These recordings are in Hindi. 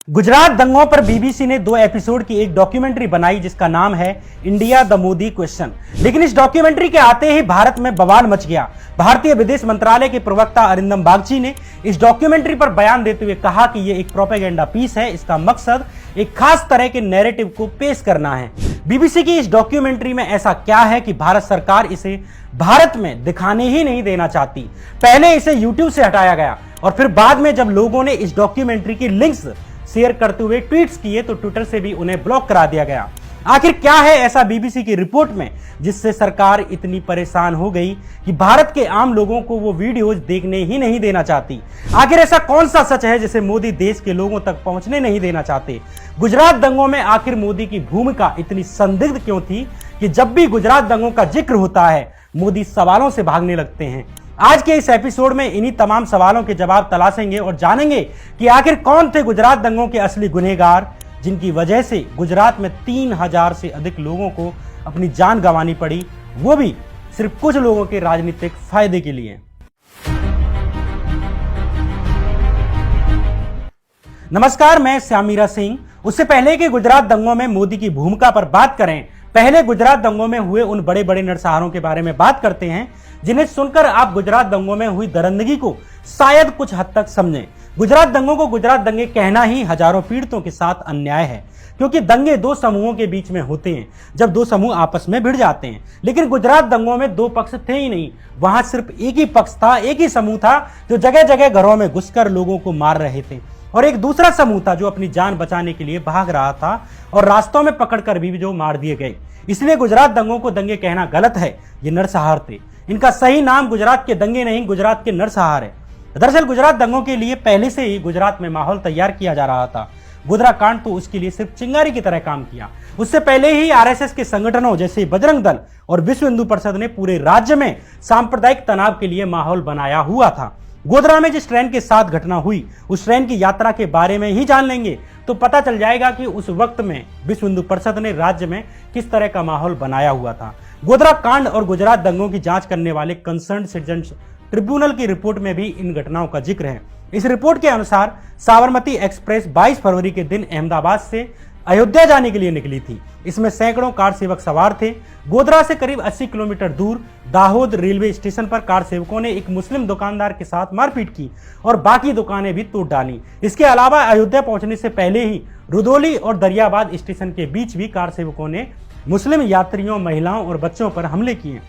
गुजरात दंगों पर बीबीसी ने 2 एपिसोड की एक डॉक्यूमेंट्री बनाई जिसका नाम है इंडिया द मोदी क्वेश्चन। लेकिन इस डॉक्यूमेंट्री के आते ही भारत में बवाल मच गया। भारतीय विदेश मंत्रालय के प्रवक्ता अरिंदम बागची ने इस डॉक्यूमेंट्री पर बयान देते हुए कहा कि यह एक प्रोपेगेंडा पीस है। इसका मकसद एक खास तरह के नैरेटिव को पेश करना है। बीबीसी की इस डॉक्यूमेंट्री में ऐसा क्या है कि भारत सरकार इसे भारत में दिखाने ही नहीं देना चाहती। पहले इसे यूट्यूब से हटाया गया और फिर बाद में जब लोगों ने इस डॉक्यूमेंट्री की लिंक्स शेयर करते हुए ट्वीट्स किए तो ट्विटर से भी उन्हें ब्लॉक करा दिया गया। आखिर क्या है ऐसा बीबीसी की रिपोर्ट में जिससे सरकार इतनी परेशान हो गई कि भारत के आम लोगों को वो वीडियोज देखने ही नहीं देना चाहती। आखिर ऐसा कौन सा सच है जिसे मोदी देश के लोगों तक पहुंचने नहीं देना चाहते। गुजरात दंगों में आखिर मोदी की भूमिका इतनी संदिग्ध क्यों थी कि जब भी गुजरात दंगों का जिक्र होता है मोदी सवालों से भागने लगते हैं। आज के इस एपिसोड में इन्हीं तमाम सवालों के जवाब तलाशेंगे और जानेंगे कि आखिर कौन थे गुजरात दंगों के असली गुनहगार जिनकी वजह से गुजरात में 3000 से अधिक लोगों को अपनी जान गंवानी पड़ी, वो भी सिर्फ कुछ लोगों के राजनीतिक फायदे के लिए। नमस्कार, मैं श्यामीरा सिंह। उससे पहले कि गुजरात दंगों में मोदी की भूमिका पर बात करें, पहले गुजरात दंगों में हुए उन बड़े बड़े नरसंहारों के बारे में बात करते हैं जिन्हें सुनकर आप गुजरात दंगों में हुई दरिंदगी को शायद कुछ हद तक समझें। गुजरात दंगों को गुजरात दंगे कहना ही हजारों पीड़ितों के साथ अन्याय है, क्योंकि दंगे 2 समूहों के बीच में होते हैं जब 2 समूह आपस में भिड़ जाते हैं। लेकिन गुजरात दंगों में 2 पक्ष थे ही नहीं, वहां सिर्फ एक ही पक्ष था, एक ही समूह था जो जगह जगह घरों में घुसकर लोगों को मार रहे थे, और एक दूसरा समूह था जो अपनी जान बचाने के लिए भाग रहा था और रास्तों में पकड़कर भी जो मार दिए गए। इसलिए गुजरात दंगों को दंगे कहना गलत है, ये नरसंहार थे। इनका सही नाम गुजरात के दंगे नहीं, गुजरात के नरसंहार है। दरअसल गुजरात दंगों के लिए पहले से ही गुजरात में माहौल तैयार किया जा रहा था। गोधरा कांड तो उसके लिए सिर्फ चिंगारी की तरह काम किया। उससे पहले ही आरएसएस के संगठनों जैसे बजरंग दल और विश्व हिंदू परिषद ने पूरे राज्य में सांप्रदायिक तनाव के लिए माहौल बनाया हुआ था। गोधरा में जिस ट्रेन के साथ घटना हुई उस ट्रेन की यात्रा के बारे में ही जान लेंगे तो पता चल जाएगा कि उस वक्त में विश्व हिंदू परिषद ने राज्य में किस तरह का माहौल बनाया हुआ था। गोधरा कांड और गुजरात दंगों की जांच करने वाले कंसर्न सिटीजन ट्रिब्यूनल की रिपोर्ट में भी इन घटनाओं का जिक्र है। इस रिपोर्ट के अनुसार साबरमती एक्सप्रेस 22 फरवरी के दिन अहमदाबाद से अयोध्या जाने के लिए निकली थी। इसमें सैकड़ों कार सेवक सवार थे। गोधरा से करीब 80 किलोमीटर दूर दाहोद रेलवे स्टेशन पर कार सेवकों ने एक मुस्लिम दुकानदार के साथ मारपीट की और बाकी दुकानें भी तोड़ डाली। इसके अलावा अयोध्या पहुंचने से पहले ही रुदौली और दरियाबाद स्टेशन के बीच भी कार सेवकों ने मुस्लिम यात्रियों, महिलाओं और बच्चों पर हमले किए।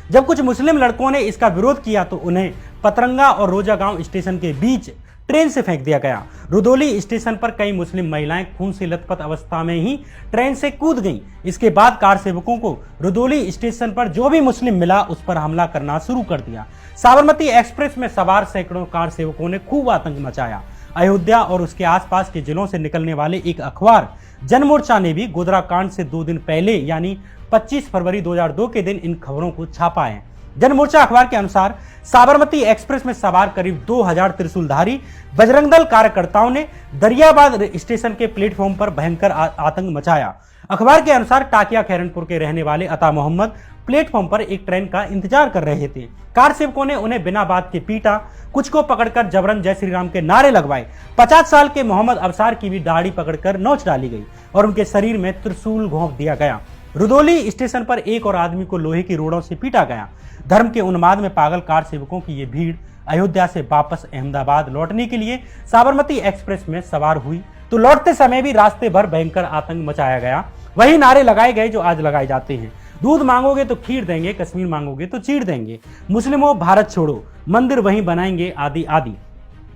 जब कुछ मुस्लिम लड़कों ने इसका विरोध किया तो उन्हें पतरंगा और रोजा गांव स्टेशन के बीच ट्रेन से फेंक दिया गया। रुदौली स्टेशन पर कई मुस्लिम महिलाएं खून से लथपथ अवस्था में ही ट्रेन से कूद गईं। इसके बाद कार सेवकों को रुदौली स्टेशन पर जो भी मुस्लिम मिला उस पर हमला करना शुरू कर दिया। साबरमती एक्सप्रेस में सवार सैकड़ों कार सेवकों ने खूब आतंक मचाया। अयोध्या और उसके आसपास के जिलों से निकलने वाले एक अखबार जनमोर्चा ने भी गोधरा कांड से 2 दिन पहले यानी 25 फरवरी 2002 के दिन इन खबरों को छापा है। जनमोर्चा अखबार के अनुसार साबरमती एक्सप्रेस में सवार करीब 2000 त्रिशूलधारी बजरंग दल कार्यकर्ताओं ने दरियाबाद स्टेशन के प्लेटफॉर्म पर भयंकर आतंक मचाया। अखबार के अनुसार टाकिया खैरनपुर के रहने वाले अता मोहम्मद प्लेटफॉर्म पर एक ट्रेन का इंतजार कर रहे थे। कार सेवकों ने उन्हें बिना बात के पीटा, कुछ को पकड़कर जबरन जय श्री राम के नारे लगवाए। 50 साल के मोहम्मद अबसार की भी दाढ़ी पकड़कर नोच डाली गई और उनके शरीर में त्रिशूल घोंप दिया गया। रुदौली स्टेशन पर एक और आदमी को लोहे की रोड़ों से पीटा गया। धर्म के उन्माद में पागल कार सेवकों की ये भीड़ अयोध्या से वापस अहमदाबाद लौटने के लिए साबरमती एक्सप्रेस में सवार हुई तो लौटते समय भी रास्ते भर भयंकर आतंक मचाया गया। वही नारे लगाए गए जो आज लगाए जाते हैं। दूध मांगोगे तो खीर देंगे, कश्मीर मांगोगे तो चीर देंगे, मुस्लिमों भारत छोड़ो, मंदिर वहीं बनाएंगे, आदि आदि।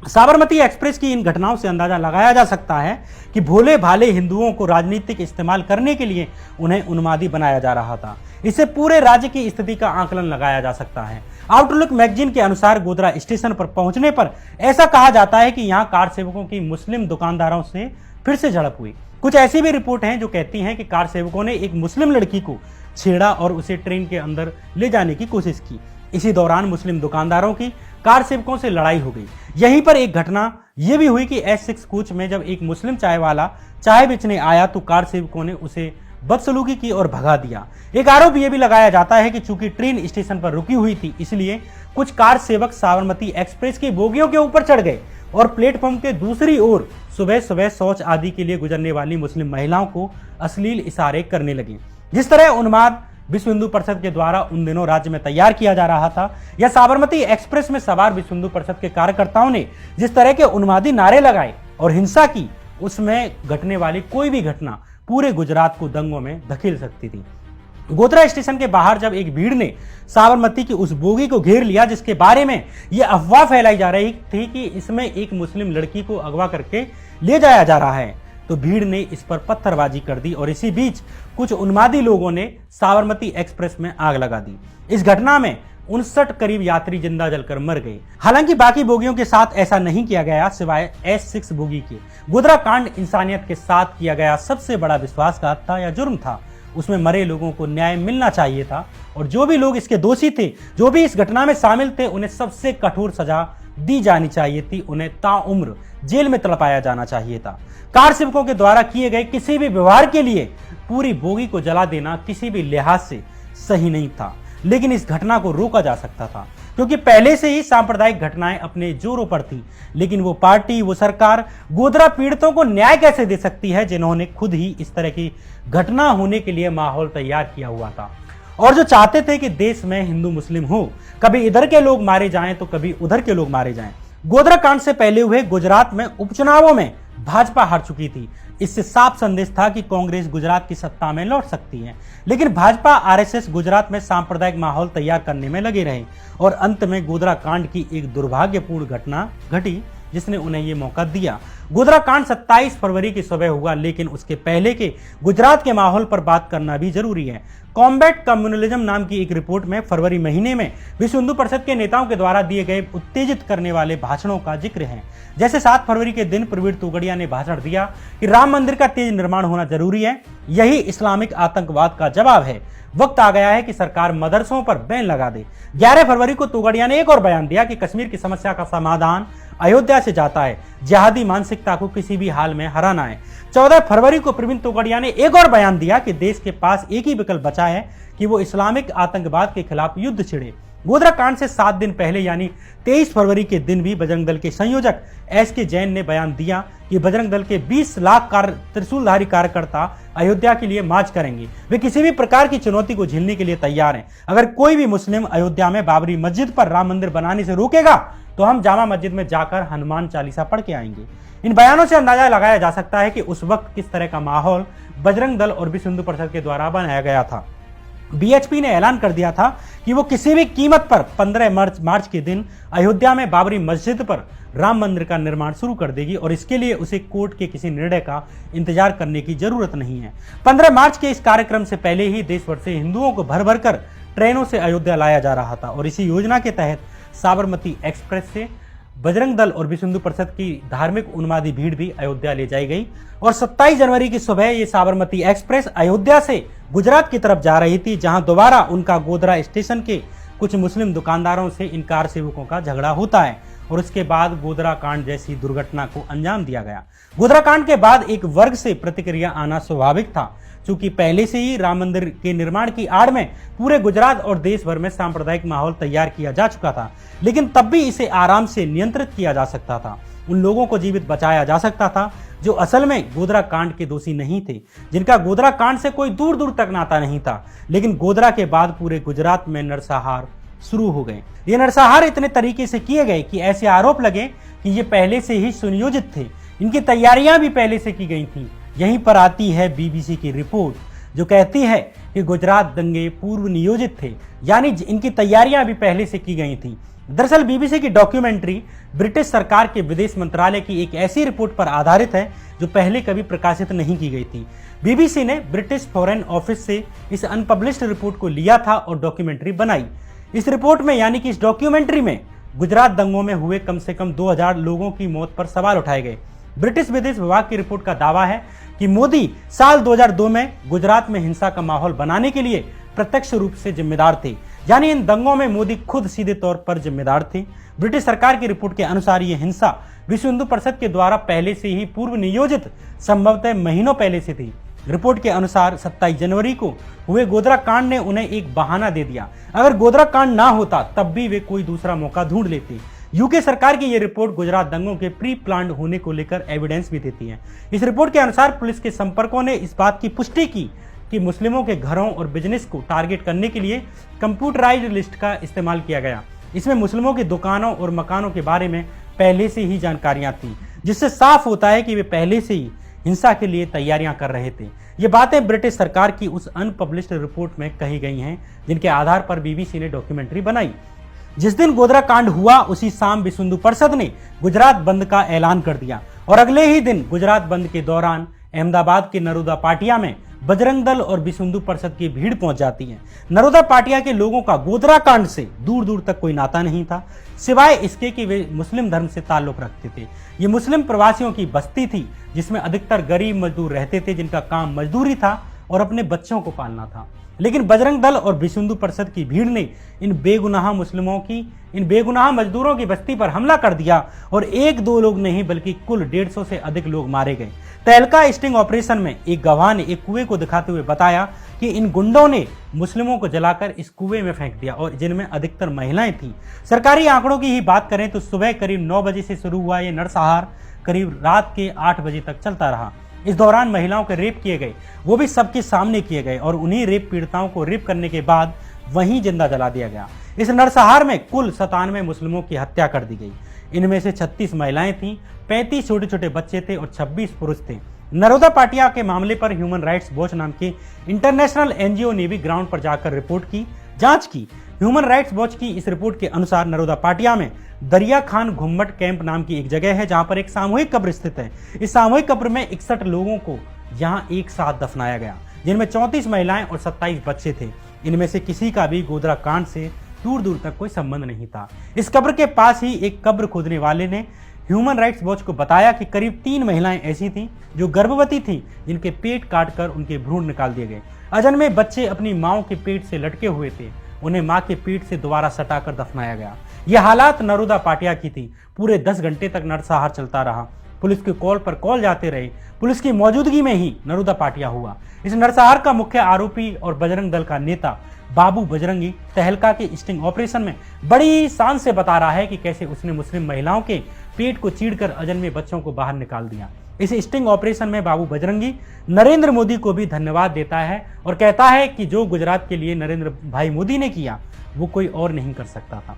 साबरमती एक्सप्रेस की इन घटनाओं से अंदाजा लगाया जा सकता है कि भोले भाले हिंदुओं को राजनीतिक इस्तेमाल करने के लिए उन्हें उन्मादी बनाया जा रहा था। इससे पूरे राज्य की स्थिति का आकलन लगाया जा सकता है। आउटलुक मैगजीन के अनुसार गोधरा स्टेशन पर पहुंचने पर ऐसा कहा जाता है कि यहां कार सेवकों की मुस्लिम दुकानदारों से फिर से झड़प हुई। कुछ ऐसी भी रिपोर्ट हैं जो कहती हैं कि कार सेवकों ने एक मुस्लिम लड़की को छेड़ा और उसे ट्रेन के अंदर ले जाने की कोशिश की। इसी दौरान मुस्लिम दुकानदारों की कार सेवकों से लड़ाई हो गई। यहीं पर एक घटना यह भी हुई कि S6 कोच में जब एक मुस्लिम चाय वाला चाय बेचने आया तो कार सेवकों ने उसे बदसलूकी की और भगा दिया। एक आरोप यह भी लगाया जाता है कि चूंकि ट्रेन स्टेशन पर रुकी हुई थी इसलिए कुछ कार सेवक साबरमती एक्सप्रेस की बोगियों के ऊपर चढ़ गए और प्लेटफॉर्म के दूसरी ओर सुबह सुबह शौच आदि के लिए गुजरने वाली मुस्लिम महिलाओं को अश्लील इशारे करने लगे। जिस तरह उन्माद विश्व हिंदू परिषद के द्वारा उन दिनों राज्य में तैयार किया जा रहा था, या साबरमती एक्सप्रेस में सवार विश्व हिंदू परिषद के कार्यकर्ताओं ने जिस तरह के उन्मादी नारे लगाए और हिंसा की, उसमें घटने वाली कोई भी घटना पूरे गुजरात को दंगों में धकेल सकती थी। गोधरा स्टेशन के बाहर जब एक भीड़ ने साबरमती की उस बोगी को घेर लिया जिसके बारे में यह अफवाह फैलाई जा रही थी कि इसमें एक मुस्लिम लड़की को अगवा करके ले जाया जा रहा है, तो भीड़ ने इस पर पत्थरबाजी कर दी और इसी बीच कुछ उन्मादी लोगों ने साबरमती एक्सप्रेस में आग लगा दी। इस घटना में 59 करीब यात्री जिंदा जलकर मर गए। हालांकि बाकी बोगियों के साथ ऐसा नहीं किया गया सिवाय S6 बोगी के। गोधरा कांड इंसानियत के साथ किया गया सबसे बड़ा विश्वासघात था या जुर्म था। उसमें मरे लोगों को न्याय मिलना चाहिए था और जो भी लोग इसके दोषी थे, जो भी इस घटना में शामिल थे, उन्हें सबसे कठोर सजा दी जानी चाहिए थी। उन्हें ताउम्र जेल में तड़पाया जाना चाहिए था। कार सेवकों के द्वारा किए गए किसी भी व्यवहार के लिए पूरी बोगी को जला देना किसी भी लिहाज से सही नहीं था, लेकिन इस घटना को रोका जा सकता था क्योंकि पहले से ही सांप्रदायिक घटनाएं अपने जोरों पर थी। लेकिन वो पार्टी, वो सरकार गोधरा पीड़ितों को न्याय कैसे दे सकती है जिन्होंने खुद ही इस तरह की घटना होने के लिए माहौल तैयार किया हुआ था और जो चाहते थे कि देश में हिंदू मुस्लिम हो, कभी इधर के लोग मारे जाएं तो कभी उधर के लोग मारे जाएं। गोधरा कांड से पहले हुए गुजरात में उपचुनावों में भाजपा हार चुकी थी। इससे साफ संदेश था कि कांग्रेस गुजरात की सत्ता में लौट सकती है, लेकिन भाजपा आरएसएस गुजरात में सांप्रदायिक माहौल तैयार करने में लगे रहे और अंत में गोधरा कांड की एक दुर्भाग्यपूर्ण घटना घटी जिसने उन्हें ये मौका दिया। गोधरा कांड 27 फरवरी की सुबह हुआ, लेकिन उसके पहले के गुजरात के माहौल पर बात करना भी जरूरी है। कॉम्बैट कम्युनलिज्म नाम की एक रिपोर्ट में फरवरी महीने में विश्व हिंदू परिषद के नेताओं के द्वारा दिए गए उत्तेजित करने वाले भाषणों का जिक्र है। जैसे 7 फरवरी के दिन प्रवीण तोगड़िया ने भाषण दिया कि राम मंदिर का तेज निर्माण होना जरूरी है, यही इस्लामिक आतंकवाद का जवाब है, वक्त आ गया है कि सरकार मदरसों पर बैन लगा दे। 11 फरवरी को तोगड़िया ने एक और बयान दिया कि कश्मीर की समस्या का समाधान अयोध्या से जाता है, जिहादी मानसिकता को किसी भी हाल में हराना है। 14 फरवरी को प्रवीण तोगड़िया ने एक और बयान दिया कि देश के पास एक ही विकल्प बचा है कि वो इस्लामिक आतंकवाद के खिलाफ युद्ध छिड़े। गोधरा कांड से 7 दिन पहले यानी 23 फरवरी के दिन भी बजरंग दल के संयोजक S.K. जैन ने बयान दिया कि बजरंग दल के 20 लाख त्रिशूलधारी कार्यकर्ता अयोध्या के लिए मार्च करेंगे। वे किसी भी प्रकार की चुनौती को झेलने के लिए तैयार हैं। अगर कोई भी मुस्लिम अयोध्या में बाबरी मस्जिद पर राम मंदिर बनाने से रोकेगा तो हम जामा मस्जिद में जाकर हनुमान चालीसा पढ़ के आएंगे। इन बयानों से अंदाजा लगाया जा सकता है कि उस वक्त किस तरह का माहौल बजरंग दल और विश्व हिंदू परिषद के द्वारा बनाया गया था। बीएचपी ने ऐलान कर दिया था कि वो किसी भी कीमत पर 15 मार्च के दिन अयोध्या में बाबरी मस्जिद पर राम मंदिर का निर्माण शुरू कर देगी और इसके लिए उसे कोर्ट के किसी निर्णय का इंतजार करने की जरूरत नहीं है। 15 मार्च के इस कार्यक्रम से पहले ही देश भर से हिंदुओं को भर भर कर ट्रेनों से अयोध्या लाया जा रहा था और इसी योजना के तहत साबरमती एक्सप्रेस से बजरंग दल और विश्व हिंदू परिषद की धार्मिक उन्मादी भीड़ भी अयोध्या ले जाई गई और 27 जनवरी की सुबह ये साबरमती एक्सप्रेस अयोध्या से गुजरात की तरफ जा रही थी, जहां दोबारा उनका गोधरा स्टेशन के कुछ मुस्लिम दुकानदारों से इन कार सेवकों का झगड़ा होता है और उसके बाद गोधरा कांड जैसी दुर्घटना को अंजाम दिया गया। गोधरा कांड के बाद एक वर्ग से प्रतिक्रिया आना स्वाभाविक था, क्योंकि पहले से ही राम मंदिर के निर्माण की आड़ में पूरे गुजरात और देश भर में सांप्रदायिक माहौल तैयार किया जा चुका था, लेकिन तब भी इसे आराम से नियंत्रित किया जा सकता था। उन लोगों को जीवित बचाया जा सकता था जो असल में गोधरा कांड के दोषी नहीं थे, जिनका गोधरा कांड से कोई दूर दूर तक नाता नहीं था। लेकिन गोधरा के बाद पूरे गुजरात में नरसंहार शुरू हो गए। ये नरसंहार इतने तरीके से किए गए कि ऐसे आरोप लगे कि ये पहले से ही सुनियोजित थे, इनकी तैयारियां भी पहले से की गई थी। यहीं पर आती है बीबीसी की रिपोर्ट जो कहती है कि गुजरात दंगे पूर्व नियोजित थे, यानी इनकी तैयारियां भी पहले से की गई थी। दरअसल बीबीसी की डॉक्यूमेंट्री ब्रिटिश सरकार के विदेश मंत्रालय की एक ऐसी रिपोर्ट पर आधारित है जो पहले कभी प्रकाशित नहीं की गई थी। बीबीसी ने ब्रिटिश फॉरेन ऑफिस से इस अनपब्लिश्ड रिपोर्ट को लिया था और डॉक्यूमेंट्री बनाई। इस रिपोर्ट में यानी कि इस डॉक्यूमेंट्री में गुजरात दंगों में हुए कम से कम 2000 लोगों की मौत पर सवाल उठाए गए। ब्रिटिश विदेश विभाग की रिपोर्ट का दावा है कि मोदी साल 2002 में गुजरात में हिंसा का माहौल बनाने के लिए प्रत्यक्ष रूप से जिम्मेदार थे, यानी इन दंगों में मोदी खुद सीधे तौर पर जिम्मेदार थे। ब्रिटिश सरकार की रिपोर्ट के अनुसार ये हिंसा विश्व हिंदू परिषद के द्वारा पहले से ही पूर्व नियोजित, संभवतः महीनों पहले से थी। रिपोर्ट के अनुसार 27 जनवरी को हुए गोधरा कांड ने उन्हें एक बहाना दे दिया। अगर गोधरा कांड ना होता तब भी वे कोई दूसरा मौका ढूंढ लेते। यूके सरकार की यह रिपोर्ट गुजरात दंगों के प्री प्लान्ड होने को लेकर एविडेंस भी देती है। इस रिपोर्ट के अनुसार पुलिस के संपर्कों ने इस बात की पुष्टि की कि मुस्लिमों के घरों और बिजनेस को टारगेट करने के लिए कंप्यूटराइज्ड लिस्ट का इस्तेमाल किया गया। इसमें मुस्लिमों की दुकानों और मकानों के बारे में पहले से ही जानकारियां थी, जिससे साफ होता है कि वे पहले से ही हिंसा के लिए तैयारियां कर रहे थे। ये बातें ब्रिटिश सरकार की उस अनपब्लिश्ड रिपोर्ट में कही गई हैं, जिनके आधार पर बीबीसी ने डॉक्यूमेंट्री बनाई। जिस दिन गोधरा कांड हुआ उसी शाम विश्व परिषद ने गुजरात बंद का ऐलान कर दिया और अगले ही दिन गुजरात बंद के दौरान अहमदाबाद के नरोदा पाटिया में बजरंग दल और विश्व परिषद की भीड़ पहुंच जाती है। नरोदा पाटिया के लोगों का गोधरा कांड से दूर दूर तक कोई नाता नहीं था, सिवाय इसके कि वे मुस्लिम धर्म से ताल्लुक रखते थे। ये मुस्लिम प्रवासियों की बस्ती थी, जिसमें अधिकतर गरीब मजदूर रहते थे, जिनका काम मजदूरी था और अपने बच्चों को पालना था। लेकिन बजरंग दल और विश्व परिषद की भीड़ ने इन बेगुनाह मजदूरों की बस्ती पर हमला कर दिया और एक दो लोग नहीं बल्कि कुल 150 से अधिक लोग मारे गए। तहलका स्टिंग ऑपरेशन में एक गवाह ने एक कुएं को दिखाते हुए बताया कि इन गुंडों ने मुस्लिमों को जलाकर इस कुएं में फेंक दिया और जिनमें अधिकतर महिलाएं थीं। सरकारी आंकड़ों की ही बात करें तो सुबह करीब 9 बजे से शुरू हुआ ये नरसंहार करीब रात के 8 बजे तक चलता रहा। इस दौरान महिलाओं के रेप किए गए, वो भी सबके सामने किए गए और उन्हीं रेप पीड़िताओं को रेप करने के बाद वहीं जिंदा जला दिया गया। इस नरसंहार में कुल 97 मुस्लिमों की हत्या कर दी गई। इनमें से 36 महिलाएं थीं, 35 छोटे छोटे बच्चे थे और 26 पुरुष थे। नरोदा पाटिया के मामले पर ह्यूमन राइट्स वॉच नाम के इंटरनेशनल एनजीओ ने भी ग्राउंड पर जाकर रिपोर्ट की, जांच की। ह्यूमन राइट्स वॉच की इस रिपोर्ट के अनुसार नरोदा पाटिया में दरिया खान घुम्मट कैंप नाम की एक जगह है, जहां पर एक सामूहिक कब्र स्थित है। इस सामूहिक कब्र में 61 लोगों को यहां एक साथ दफनाया गया, जिनमें 34 महिलाएं और 27 बच्चे थे। इनमें से किसी का भी गोधरा कांड से दूर दूर तक कोई संबंध नहीं था। इस कब्र के पास ही एक कब्र खोदने वाले ने ह्यूमन राइट्स वॉच को बताया कि करीब 3 महिलाएं ऐसी थीं जो गर्भवती थीं, जिनके पेट काटकर उनके भ्रूण निकाल दिए गए। अजन्मे बच्चे अपनी मां के पेट से लटके हुए थे, उन्हें मां के पेट से दोबारा सटाकर दफनाया गया। यह हालात नरोदा पाटिया की थी। पूरे 10 घंटे तक नरसंहार चलता रहा। पुलिस के कॉल पर कॉल जाते रहे। पुलिस की मौजूदगी में ही नरोदा पाटिया हुआ। इस नरसंहार का मुख्य आरोपी और बजरंग दल का नेता बाबू बजरंगी तहलका के स्टिंग ऑपरेशन में बड़ी शान से बता रहा है कि कैसे उसने मुस्लिम महिलाओं के पेट को चीरकर अजन्मे बच्चों को बाहर निकाल दिया। इस स्टिंग ऑपरेशन में बाबू बजरंगी नरेंद्र मोदी को भी धन्यवाद देता है और कहता है कि जो गुजरात के लिए नरेंद्र भाई मोदी ने किया वो कोई और नहीं कर सकता था।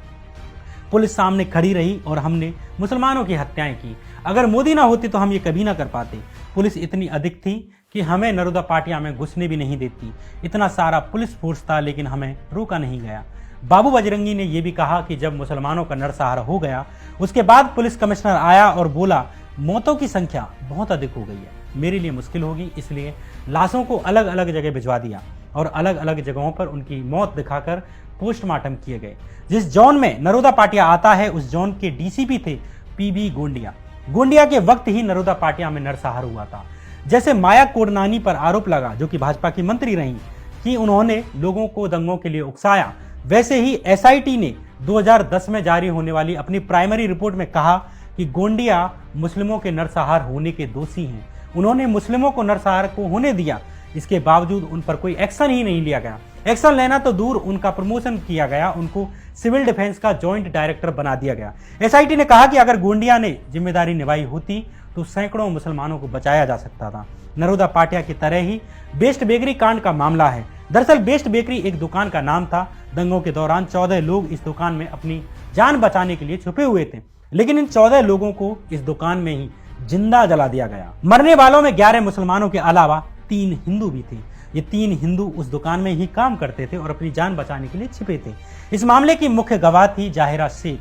पुलिस सामने खड़ी रही और हमने मुसलमानों की हत्याएं की। अगर मोदी ना होते तो हम ये कभी ना कर पाते। पुलिस इतनी अधिक थी कि हमें नरोदा पाटिया में घुसने भी नहीं देती। इतना सारा पुलिस फोर्स था, लेकिन हमें रोका नहीं गया। बाबू बजरंगी ने यह भी कहा कि जब मुसलमानों का नरसंहार हो गया उसके बाद पुलिस कमिश्नर आया और बोला मौतों की संख्या बहुत अधिक हो गई है, मेरे लिए मुश्किल होगी, इसलिए लाशों को अलग अलग जगह भिजवा दिया और अलग अलग जगहों पर उनकी मौत दिखाकर पोस्टमार्टम किए गए। जिस जोन में नरोदा पाटिया आता है उस जोन के डीसीपी थे पीबी गोंडिया। गोंडिया के वक्त ही नरोदा पाटिया में नरसंहार हुआ था। जैसे माया कोडनानी पर आरोप लगा, जो कि भाजपा की मंत्री रही, कि उन्होंने लोगों को दंगों के लिए उकसाया, वैसे ही एसआईटी ने 2010 में जारी होने वाली अपनी प्राइमरी रिपोर्ट में कहा कि गोंडिया मुस्लिमों के नरसंहार होने के दोषी हैं। उन्होंने मुस्लिमों को नरसंहार को होने दिया, इसके बावजूद उन पर कोई एक्शन ही नहीं लिया गया। एक्शन लेना तो दूर, उनका प्रमोशन किया गया, उनको सिविल डिफेंस का जॉइंट डायरेक्टर बना दिया गया। एसआईटी ने कहा कि अगर गोंडिया ने जिम्मेदारी निभाई होती तो सैकड़ों मुसलमानों को बचाया जा सकता था। नरोदा पाटिया की तरह ही बेस्ट बेकरी कांड का मामला है। दरअसल बेस्ट बेकरी एक दुकान का नाम था। दंगों के दौरान 14 लोग इस दुकान में अपनी जान बचाने के लिए छुपे हुए थे, लेकिन इन 14 लोगों को इस दुकान में ही जिंदा जला दिया गया। मरने वालों में 11 मुसलमानों के अलावा 3 हिंदू भी थे। ये 3 हिंदू उस दुकान में ही काम करते थे और अपनी जान बचाने के लिए छिपे थे। इस मामले की मुख्य गवाह थी जाहिरा शेख।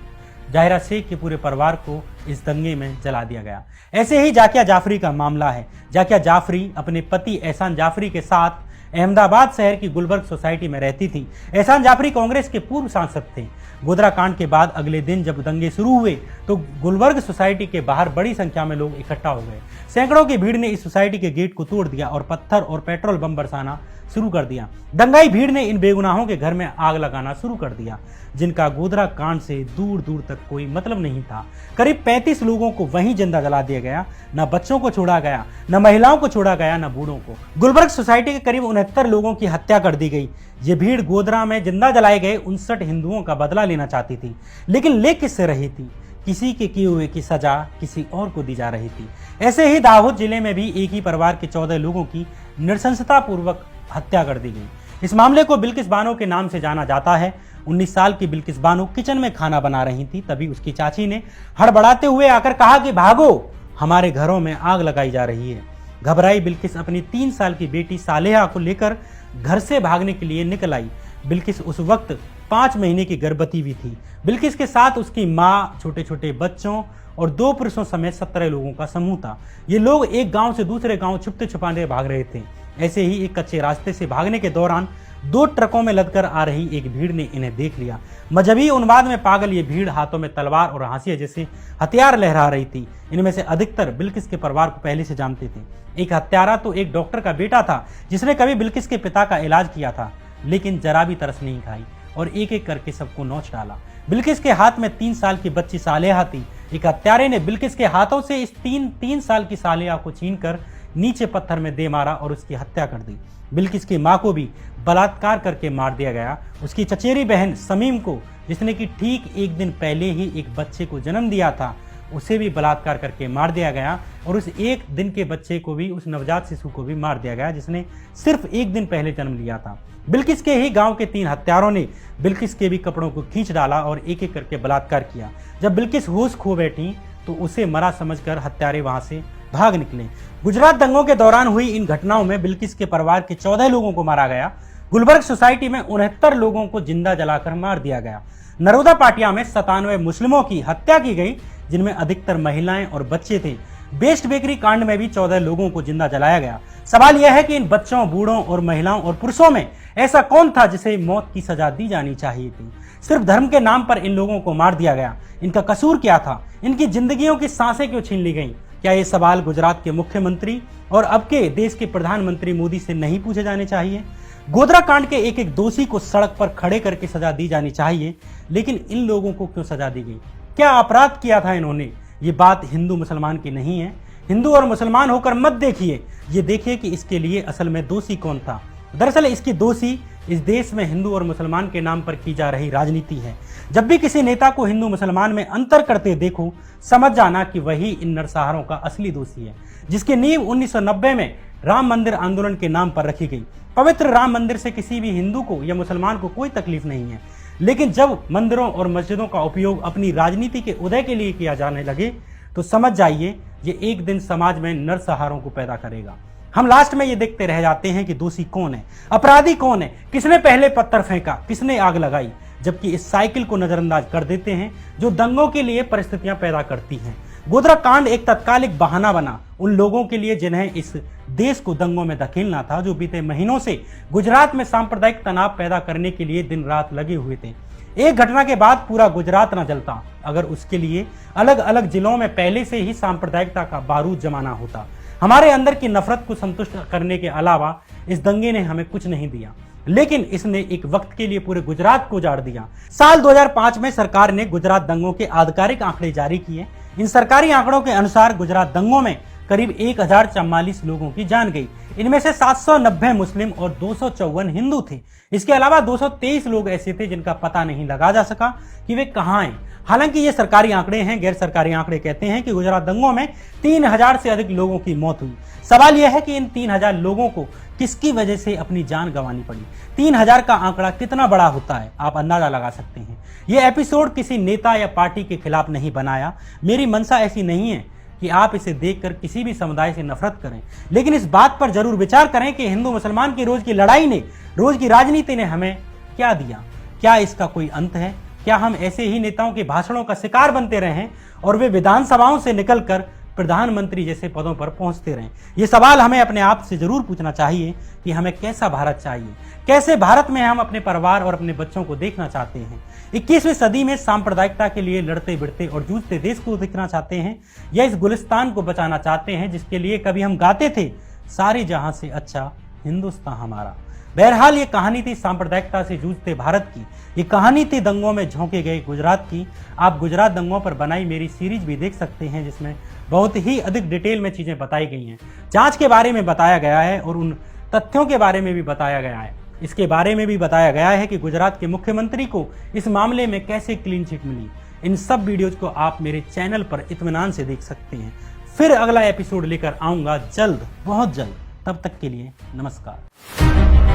जाहिरा शेख के पूरे परिवार को इस दंगे में जला दिया गया। ऐसे ही जाकिया जाफरी का मामला है। जाकिया जाफरी अपने पति एहसान जाफरी के साथ अहमदाबाद शहर की गुलबर्ग सोसाइटी में रहती थी। एहसान जाफरी कांग्रेस के पूर्व सांसद थे। गोधरा कांड के बाद अगले दिन जब दंगे शुरू हुए तो गुलबर्ग सोसाइटी के बाहर बड़ी संख्या में लोग इकट्ठा हो गए। सैकड़ों की भीड़ ने इस सोसाइटी के गेट को तोड़ दिया और पत्थर और पेट्रोल बम बरसाना शुरू कर दिया। दंगाई भीड़ ने इन बेगुनाहों के घर में आग लगाना शुरू कर दिया, जिनका गोधरा कांड से दूर दूर तक कोई मतलब नहीं था। करीब 35 लोगों को वहीं जिंदा जला दिया गया। न बच्चों को छोड़ा गया, न महिलाओं को छोड़ा गया न बूढ़ों को। गुलबर्ग सोसाइटी के करीब 69 लोगों की हत्या कर दी गई। ये भीड़ गोधरा में जिंदा जलाए गए 59 हिंदुओं का बदला लेना चाहती थी, लेकिन ले किससे रही थी? किसी के किए हुए की सजा किसी और को दी जा रही थी। ऐसे ही दाहोद जिले में भी एक ही परिवार के 14 लोगों की नृशंसता पूर्वक हत्या कर दी गई। इस मामले को बिल्किस बानो के नाम से जाना जाता है। 19 साल की बिल्किस बानो किचन में खाना बना रही थी, तभी उसकी चाची ने हड़बड़ाते हुए आकर कहा कि भागो, हमारे घरों में आग लगाई जा रही है। घबराई बिल्किस अपनी 3 साल की बेटी सालेहा को लेकर घर से भागने के लिए निकल आई। बिल्किस उस वक्त 5 महीने की गर्भवती भी थी। बिल्किस के साथ उसकी माँ, छोटे छोटे बच्चों और 2 पुरुषों समेत 17 लोगों का समूह था। ये लोग एक गांव से दूसरे गांव छुपते छुपाने भाग रहे थे। ऐसे ही एक कच्चे रास्ते से भागने के दौरान 2 ट्रकों में लदकर आ रही एक भीड़ ने इन्हें देख लिया। मजहबी उन्माद में पागल ये भीड़ हाथों में तलवार और हाशिया जैसे हथियार लहरा रही थी। इनमें से अधिकतर बिल्किस के परिवार को पहले से जानते थे। एक हत्यारा तो एक डॉक्टर का बेटा था जिसने कभी बिल्किस के पिता का इलाज किया था, लेकिन जरा भी तरस नहीं खाई और एक एक करके सबको नोच डाला। बिल्किस के हाथ में 3 साल की बच्ची सालेहा थी। एक हत्यारे ने बिल्किस के हाथों से इस 3 साल की सालेहा को छीनकर नीचे पत्थर में दे मारा और उसकी हत्या कर दी। बिल्किस की मां को भी बलात्कार करके मार दिया गया। उसकी चचेरी बहन समीम को, जिसने कि ठीक एक दिन पहले ही एक बच्चे को जन्म दिया था, उसे भी बलात्कार करके मार दिया गया। और उस एक दिन के बच्चे को भी, उस नवजात शिशु को भी मार दिया गया जिसने सिर्फ एक दिन पहले जन्म लिया था। बिल्किस के ही गांव के 3 हत्यारों ने बिल्किस के भी कपड़ों को खींच डाला और एक एक करके बलात्कार किया। जब बिल्किस होश खो बैठी तो उसे मरा समझकर हत्यारे वहां से भाग निकले। गुजरात दंगों के दौरान हुई इन घटनाओं में बिल्किस के परिवार के 14 लोगों को मारा गया। गुलबर्ग सोसाइटी में 69 लोगों को जिंदा जलाकर मार दिया गया। नरोदा पाटिया में 97 मुस्लिमों की हत्या की गई, जिनमें अधिकतर महिलाएं और बच्चे थे। बेस्ट बेकरी कांड में भी 14 लोगों को जिंदा जलाया गया। सवाल यह है कि इन बच्चों, बूढ़ों और महिलाओं और पुरुषों में ऐसा कौन था जिसे मौत की सजा दी जानी चाहिए थी? सिर्फ धर्म के नाम पर इन लोगों को मार दिया गया। इनका कसूर क्या था? इनकी जिंदगियों की सांसें क्यों छीन ली गईं? क्या ये सवाल गुजरात के मुख्यमंत्री और अब के देश के प्रधानमंत्री मोदी से नहीं पूछे जाने चाहिए? गोधरा कांड के एक एक दोषी को सड़क पर खड़े करके सजा दी जानी चाहिए, लेकिन इन लोगों को क्यों सजा दी गई? क्या अपराध किया था इन्होंने? ये बात हिंदू मुसलमान की नहीं है। हिंदू और मुसलमान होकर मत देखिए, ये देखिए कि इसके लिए असल में दोषी कौन था। दरअसल इसकी दोषी इस देश में हिंदू और मुसलमान के नाम पर की जा रही राजनीति है। जब भी किसी नेता को हिंदू मुसलमान में अंतर करते देखो, समझ जाना कि वही इन नरसंहारों का असली दोषी है, जिसकी नींव 1990 में राम मंदिर आंदोलन के नाम पर रखी गई। पवित्र राम मंदिर से किसी भी हिंदू को या मुसलमान को कोई तकलीफ नहीं है, लेकिन जब मंदिरों और मस्जिदों का उपयोग अपनी राजनीति के उदय के लिए किया जाने लगे तो समझ जाइए ये एक दिन समाज में नरसंहारों को पैदा करेगा। हम लास्ट में ये देखते रह जाते हैं कि दोषी कौन है, अपराधी कौन है, किसने पहले पत्थर फेंका, किसने आग लगाई, जबकि इस साइकिल को नजरअंदाज कर देते हैं जो दंगों के लिए परिस्थितियां पैदा करती हैं। गोधरा कांड एक तत्कालिक बहाना बना उन लोगों के लिए जिन्हें इस देश को दंगों में धकेलना था, जो बीते महीनों से गुजरात में सांप्रदायिक तनाव पैदा करने के लिए दिन रात लगे हुए थे। एक घटना के बाद पूरा गुजरात न जलता अगर उसके लिए अलग अलग जिलों में पहले से ही सांप्रदायिकता का बारूद जमाना होता। हमारे अंदर की नफरत को संतुष्ट करने के अलावा इस दंगे ने हमें कुछ नहीं दिया, लेकिन इसने एक वक्त के लिए पूरे गुजरात को उजाड़ दिया। साल 2005 में सरकार ने गुजरात दंगों के आधिकारिक आंकड़े जारी किए। इन सरकारी आंकड़ों के अनुसार गुजरात दंगों में करीब 1044 लोगों की जान गई। इनमें से 790 मुस्लिम और 254 हिंदू थे। इसके अलावा 223 लोग ऐसे थे जिनका पता नहीं लगा जा सका कि वे कहां हैं। हालांकि ये सरकारी आंकड़े हैं, गैर सरकारी आंकड़े कहते हैं कि गुजरात दंगों में 3000 से अधिक लोगों की मौत हुई। सवाल यह है कि इन 3000 लोगों को किसकी वजह से अपनी जान गंवानी पड़ी। 3000 का आंकड़ा कितना बड़ा होता है, आप अंदाजा लगा सकते हैं। यह एपिसोड किसी नेता या पार्टी के खिलाफ नहीं बनाया। मेरी मंशा ऐसी नहीं है कि आप इसे देखकर किसी भी समुदाय से नफरत करें, लेकिन इस बात पर जरूर विचार करें कि हिंदू मुसलमान की रोज की लड़ाई ने, रोज की राजनीति ने हमें क्या दिया। क्या इसका कोई अंत है? क्या हम ऐसे ही नेताओं के भाषणों का शिकार बनते रहें और वे विधानसभाओं से निकलकर प्रधानमंत्री जैसे पदों पर पहुंचते रहें? ये सवाल हमें अपने आप से जरूर पूछना चाहिए कि हमें कैसा भारत चाहिए, कैसे भारत में हम अपने परिवार और अपने बच्चों को देखना चाहते हैं। 21वीं सदी में सांप्रदायिकता के लिए लड़ते बिड़ते और जूझते देश को देखना चाहते हैं, या इस गुलिस्तान को बचाना चाहते हैं जिसके लिए कभी हम गाते थे, सारे जहां से अच्छा हिंदुस्तान हमारा। बहरहाल ये कहानी थी सांप्रदायिकता से जूझते भारत की, ये कहानी थी दंगों में झोंके गए गुजरात की। आप गुजरात दंगों पर बनाई मेरी सीरीज भी देख सकते हैं, जिसमें बहुत ही अधिक डिटेल में चीजें बताई गई हैं, जांच के बारे में बताया गया है और उन तथ्यों के बारे में भी बताया गया है। इसके बारे में भी बताया गया है कि गुजरात के मुख्यमंत्री को इस मामले में कैसे क्लीन चिट मिली। इन सब वीडियोज को आप मेरे चैनल पर इत्मीनान से देख सकते हैं। फिर अगला एपिसोड लेकर आऊंगा जल्द, बहुत जल्द। तब तक के लिए नमस्कार।